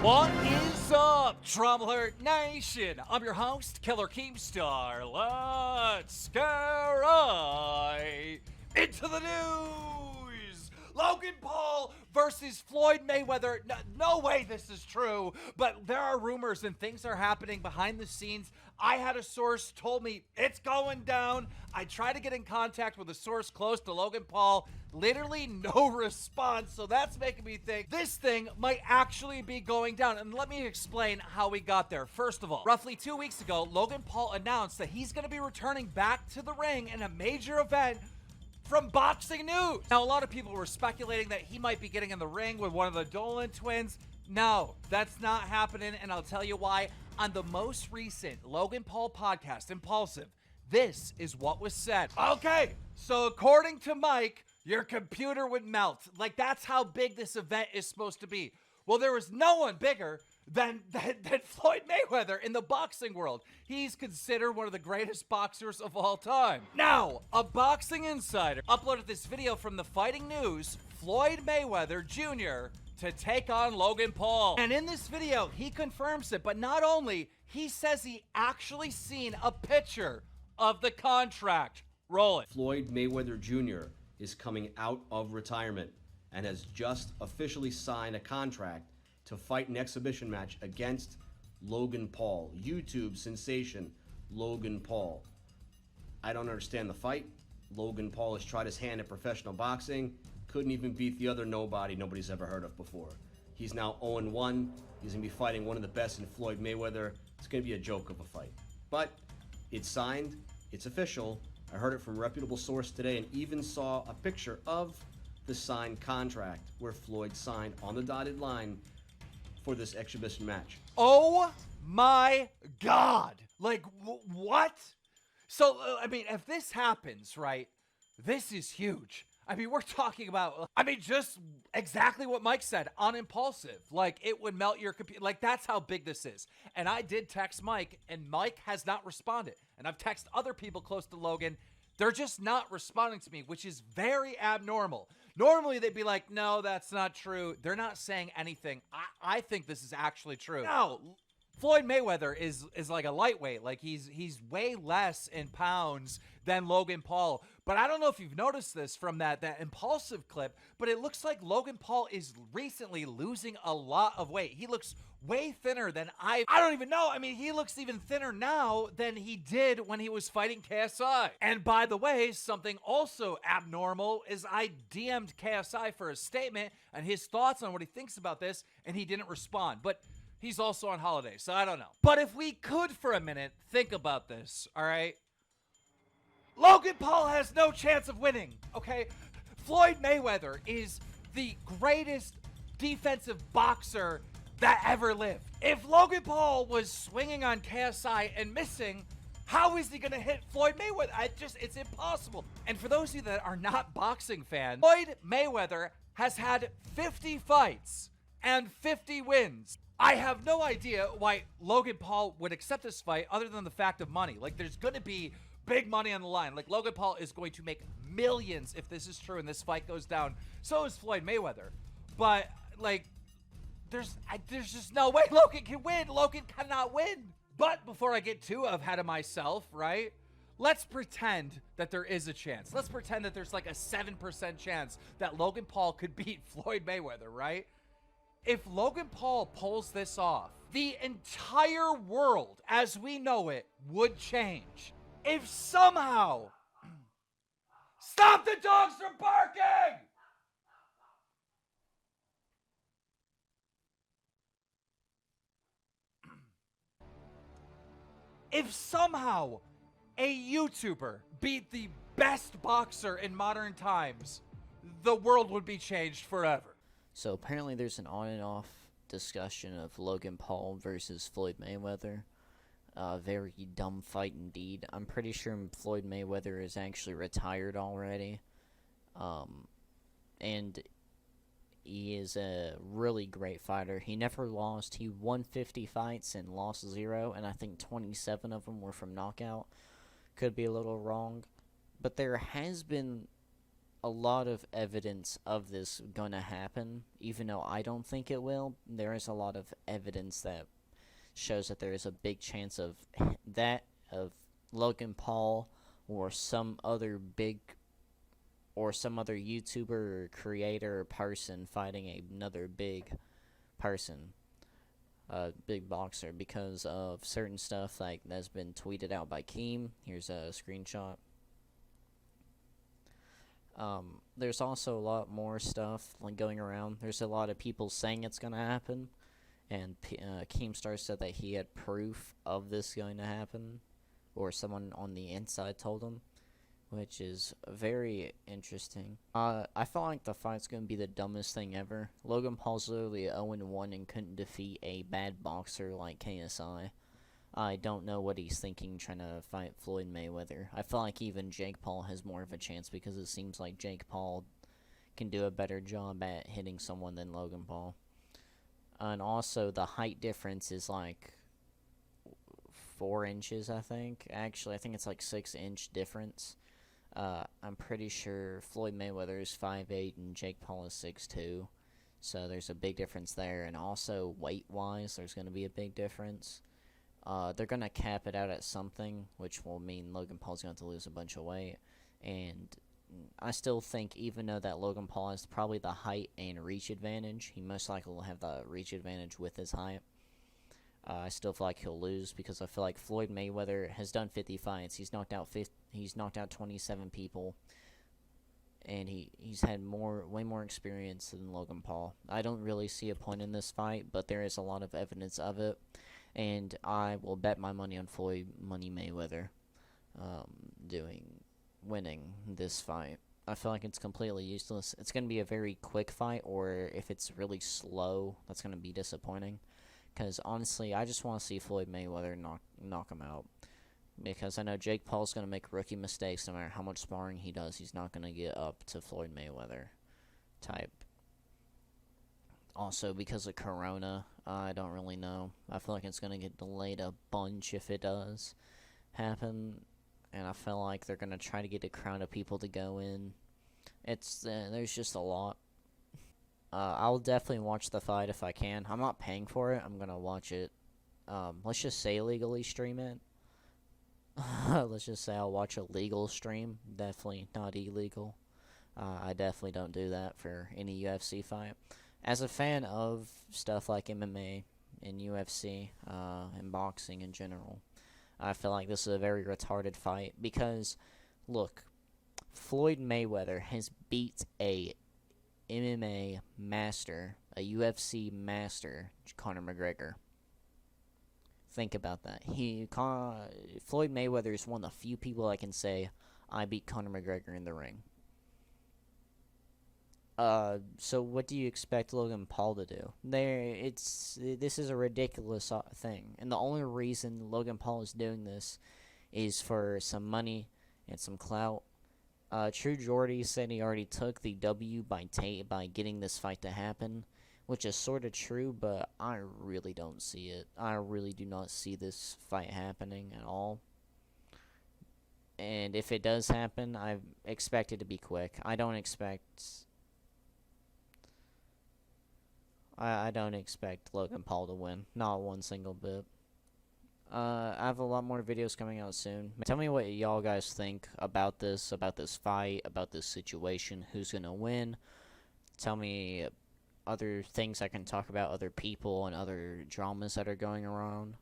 What is up, Trauma Alert Nation? I'm your host, Killer Keemstar. Let's get right into the news. Logan Paul versus Floyd Mayweather. No way this is true, but there are rumors and things are happening behind the scenes. I had a source told me it's going down. I tried to get in contact with a source close to Logan Paul. Literally no response, so that's making me think this thing might actually be going down. And let me explain how we got there. First of all, roughly 2 weeks ago, Logan Paul announced that he's going to be returning back to the ring in a major event from Boxing News. Now, a lot of people were speculating that he might be getting in the ring with one of the Dolan twins. No, that's not happening, and I'll tell you why. On the most recent Logan Paul podcast, Impulsive, this is what was said. Okay, so according to Mike, your computer would melt. Like, that's how big this event is supposed to be. Well, there was no one bigger than Floyd Mayweather in the boxing world. He's considered one of the greatest boxers of all time. Now, a boxing insider uploaded this video from the Fighting News, Floyd Mayweather Jr., to take on Logan Paul. And in this video, he confirms it, but not only, he says he actually seen a picture of the contract. Roll it. Floyd Mayweather Jr. is coming out of retirement and has just officially signed a contract to fight an exhibition match against Logan Paul, YouTube sensation Logan Paul. I don't understand the fight. Logan Paul has tried his hand at professional boxing, couldn't even beat the other nobody nobody's ever heard of before. He's now 0-1. He's going to be fighting one of the best in Floyd Mayweather. It's going to be a joke of a fight. But it's signed. It's official. I heard it from a reputable source today and even saw a picture of the signed contract where Floyd signed on the dotted line for this exhibition match. Oh my God. Like, what? So, I mean, if this happens, right, this is huge. I mean, we're talking about, just exactly what Mike said on Impulsive. Like, it would melt your computer. Like, that's how big this is. And I did text Mike, and Mike has not responded. And I've texted other people close to Logan. They're just not responding to me, which is very abnormal. Normally, they'd be like, no, that's not true. They're not saying anything. I think this is actually true. No, Floyd Mayweather is like a lightweight. Like, he's way less in pounds than Logan Paul. But I don't know if you've noticed this from that Impulsive clip, but it looks like Logan Paul is recently losing a lot of weight. He looks way thinner than I don't even know. I mean, he looks even thinner now than he did when he was fighting KSI. And by the way, something also abnormal is I DM'd KSI for a statement and his thoughts on what he thinks about this, and he didn't respond. But he's also on holiday, so I don't know. But if we could for a minute think about this, all right? Logan Paul has no chance of winning, okay? Floyd Mayweather is the greatest defensive boxer that ever lived. If Logan Paul was swinging on KSI and missing, how is he gonna hit Floyd Mayweather? It's impossible. And for those of you that are not boxing fans, Floyd Mayweather has had 50 fights and 50 wins. I have no idea why Logan Paul would accept this fight other than the fact of money. Like, there's going to be big money on the line. Like, Logan Paul is going to make millions if this is true and this fight goes down. So is Floyd Mayweather. But, like, there's just no way Logan can win. Logan cannot win. But before I get too ahead of myself, right? Let's pretend that there is a chance. Let's pretend that there's like a 7% chance that Logan Paul could beat Floyd Mayweather, right? If Logan Paul pulls this off, the entire world as we know it would change. If somehow... Stop the dogs from barking! If somehow a YouTuber beat the best boxer in modern times, the world would be changed forever. So apparently there's an on and off discussion of Logan Paul versus Floyd Mayweather. Very dumb fight indeed. I'm pretty sure Floyd Mayweather is actually retired already. And he is a really great fighter. He never lost. He won 50 fights and lost 0, and I think 27 of them were from knockout. Could be a little wrong. But there has been a lot of evidence of this gonna happen, even though I don't think it will. There is a lot of evidence that shows that there is a big chance of that, of Logan Paul or some other YouTuber or creator or person fighting another big person, big boxer, because of certain stuff like that's been tweeted out by Keem. Here's a screenshot. There's also a lot more stuff like going around. There's a lot of people saying it's gonna happen, and Keemstar said that he had proof of this going to happen, or someone on the inside told him, which is very interesting. I felt like the fight's gonna be the dumbest thing ever. Logan Paul's literally 0-1 and couldn't defeat a bad boxer like KSI. I don't know what he's thinking trying to fight Floyd Mayweather. I feel like even Jake Paul has more of a chance because it seems like Jake Paul can do a better job at hitting someone than Logan Paul. And also, the height difference is like 4 inches, I think. Actually, I think it's like 6-inch difference. I'm pretty sure Floyd Mayweather is 5'8" and Jake Paul is 6'2". So there's a big difference there. And also, weight-wise, there's going to be a big difference. They're going to cap it out at something, which will mean Logan Paul's going to lose a bunch of weight. And I still think, even though that Logan Paul has probably the height and reach advantage, he most likely will have the reach advantage with his height. I still feel like he'll lose because I feel like Floyd Mayweather has done 50 fights. He's knocked out 27 people, and he's had way more experience than Logan Paul. I don't really see a point in this fight, but there is a lot of evidence of it, and I will bet my money on Floyd Mayweather winning this fight. I feel like it's completely useless. It's going to be a very quick fight, or if it's really slow, that's going to be disappointing. Because honestly, I just want to see Floyd Mayweather knock him out. Because I know Jake Paul's going to make rookie mistakes no matter how much sparring he does. He's not going to get up to Floyd Mayweather type. Also, because of Corona, I don't really know. I feel like it's going to get delayed a bunch if it does happen. And I feel like they're going to try to get a crowd of people to go in. There's just a lot. I'll definitely watch the fight if I can. I'm not paying for it. I'm going to watch it. Let's just say legally stream it. Let's just say I'll watch a legal stream. Definitely not illegal. I definitely don't do that for any UFC fight. As a fan of stuff like MMA and UFC and boxing in general, I feel like this is a very retarded fight because, look, Floyd Mayweather has beat a MMA master, a UFC master, Conor McGregor. Think about that. Floyd Mayweather is one of the few people I can say, I beat Conor McGregor in the ring. So what do you expect Logan Paul to do? This is a ridiculous thing, and the only reason Logan Paul is doing this is for some money and some clout. True Jordy said he already took the W by getting this fight to happen, which is sort of true, but I really don't see it. I really do not see this fight happening at all. And if it does happen, I expect it to be quick. I don't expect Logan Paul to win. Not one single bit. I have a lot more videos coming out soon. Tell me what y'all guys think about this fight, about this situation, who's gonna win. Tell me other things I can talk about, other people and other dramas that are going around.